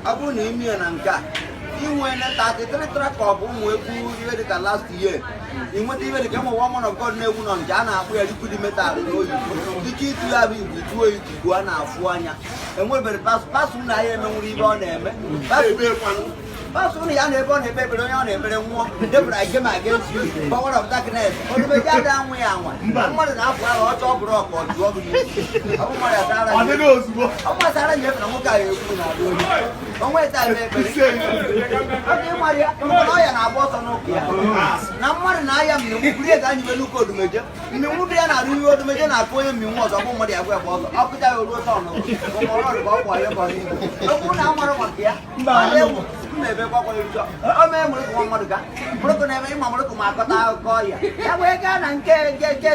Abu ni mi ananga. Inwe na 33 track of ụmụ egwu iwe dịka last year. Inweta iwe dịka ụmụ woman of God na-egwu nọ nje a na-akpụ ya liquid metal n'oyibo. Dịka itu ya bụ igwe tuo ikuku a na-afụ anya. Enwebere pasụ na ya emenwuru ibe ọ na-eme. Pasụ na ya na-ebe ọ na-ekpe ekpere onye ọ na-ekpere nwụọ. Debụrụ ike ma against you. Power of darkness. Olubeji ada anwụ ya anwa. Mmadụ na-afụ ahụ ọchọ ọ bụrụ ọkụ ọjụọ bụ n'isi. Ọ bụ mmadụ asara ya. Ọ gbasara nyefe na nwoke ahụ ekwu na adị oyi. Onwe taa eme ekpere. Ọ ya na-agba ọsọ n'ụkwụ ya na mmadụ na-aya mmiri buru ego anyị n'uko odumeje mmiri dị ya na-arụ ihe odumeje na-akụ onye mmiri ọzọ bụ mmadụ ya gwa egbe ọzọ ọ pụta ya oruo tọn okwu na amara maka ya ebe gbakwa o mee mụrụkụ mmadụ ga mụrụkụ na-eme ịma mụrụkụ ma akọta akụkọ ya ya wee gaa na nke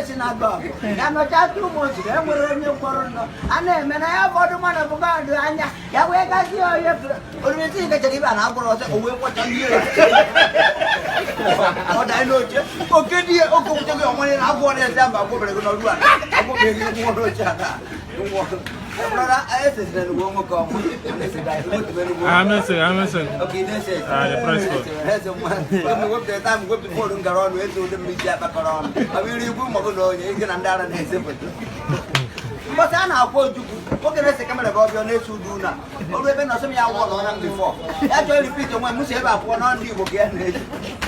si na agba ya nọcha ụmụ ozugbo e nwere onye mkpọrọ ndọ a na-eme na ya ụfọdụ mmadụ bụga ọdụ anya ya wee gazie onye orumesi nkechara ibe a na-agwụrụ ọzọ o wee kpọcha ndị ọ dị n'oche oke dị oke okwuche gị ọnwere na agwọ na-esi mba agwọbere gị n'ọrụ a agwọbere gị nwa n'oche a na brother, I said that we won't come. I'm missing. Okay, that's it. The price code. When we work the time, we go to Morgan Garon, we do the media back around. I will remove Mogono, you can under and exhibit. But I now quote you. What can I say? Come about your next to do now. Already been on some young one before. Actually, repeat when we say about one on you again.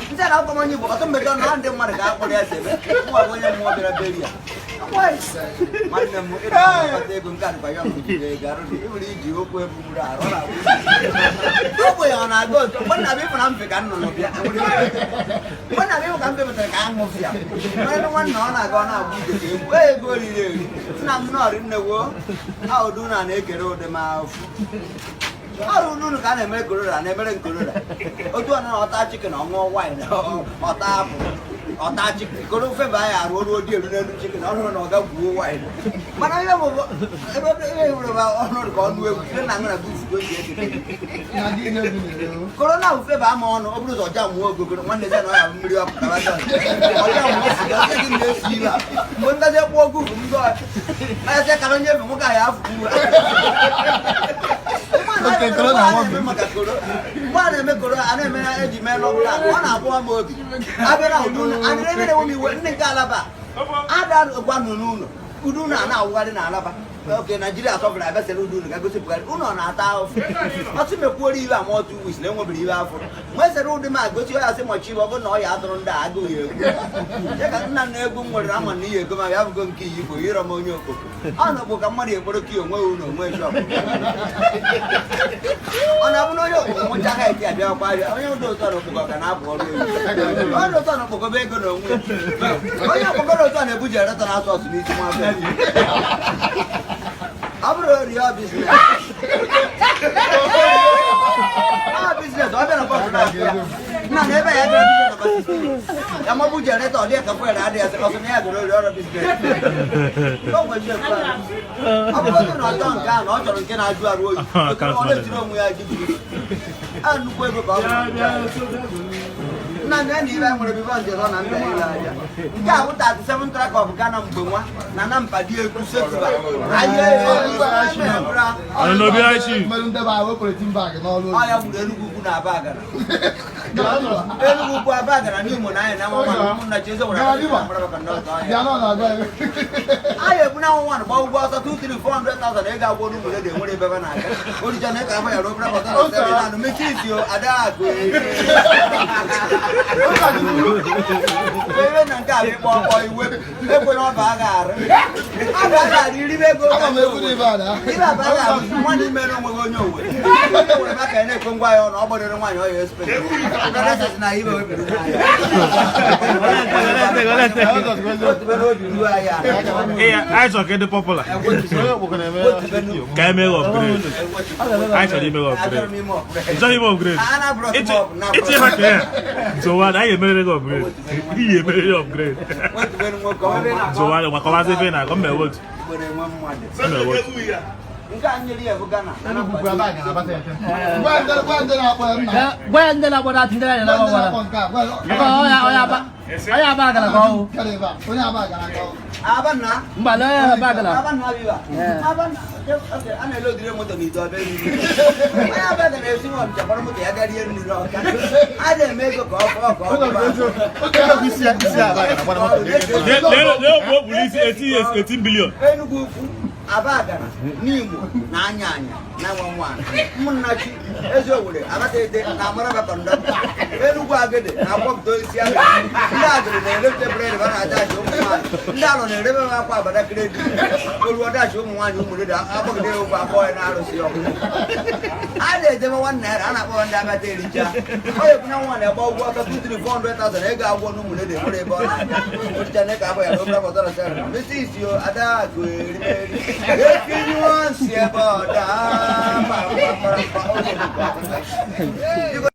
Instead of coming, you got some better on the money. I put it. Who are going to more than a billion? Why? My name is Gungan by young Gary. You go to Go on, I go to one of them. I'm vegan. When I come to the gang of ya. I don't want none. I gonna be the way good. I'm not in the world. How do I make it out the mouth? How do you kind of make good and never good? Oh, do not touch chicken or more wine or tap. Or that chicken, go to February, road deal, chicken, or no, that blue wine. But I have about honor gone with I'm going to do Corona Feb, I'm on Obrus or Jam work, one day I have million of when does it walk from God? I said, I don't know what I have. Okay, Corona, one make Corona, and then I one hour more. I never only went in Galaba. I don't want to know. Uduna now, what in Alaba. Okay, Nigeria talk like I said, Uduna, I go to Uno, Nata. What's in the poor you are more 2 weeks, no one believe out. Where's the road man? Go to ask him what you are going to know. I go here. None of them were Raman near, go my have gone key for your ammonia. I know what money for a kill, no, where's your on Abuno, what I had, I don't know son of an apple. I don't know son of a bacon. I forgot on a budget at an house to meet I'm really your business. Business, I don't know. No, never had I'm a budget at all. There's a friend I did a never business. No one just I'm not done, can't can I do a road? I can't where I give you. And whoever None even will be one on Andalia. Yeah, what that 7 track of Ganam Buma, Nanam Padia to I don't know, I see. I will put it back and all. I am the Luguna Bagan. Bagan and you, I am not just over. I have now one about 2 to 400,000 egg. I won't do it. Whatever I what is your neck? I don't know. Make it you a dark way. Bebe na nke a bụ ịkpọ iwe ekwere ọba agha dịrị ibe ego ibe aba agha bụ nwaanyị mere onweghị onye owe onye were maka na-ekwe ngwa ya ọnụ ọ gbadoro nwaanyị ọya espe na ibe webiri I shall get the popular. Can I make upgrade? I shall make upgrade. It's not even upgrade. It's even here. So what? I am making upgrade. He made upgrade. So what? I'm going to say, I'm going to work. Ayah bagala kau. Abana. Mbala bagala. Abana biba. Abana. Okay, ana lo dire moto ni to be ni. Ayah bagala e si won japaro moto ya gari ni ro. Ade me go ko. Okay, bisi bagala. They go police 18 billion. Enugu abagara n'Imo na anya na nwa mụnnachi ezi owure abatete na amara bakonda Enugu agede na akwọpụta isi agha ndị agịrị na-elete bred ba na-adachi ụmụ nwaanyị ndị alọ na-erebe akwa abada kredi olu ọdachi ụmụ nwaanyị ụmụrede akpọgide ụgwọ akpọ ya na-arụsị ọkụ a na-edebe nwanne ya a na-akpọ ndị abata ericha onye kwụna nwaanyị agba ụgwọ aka 2,400,000 ego agwọ n'ụmụrede nwere ebe ọ na-aga ochichane ka abụ ya na obere pọtara sel mesi isi o ada akụ erimeri if you want to see about that,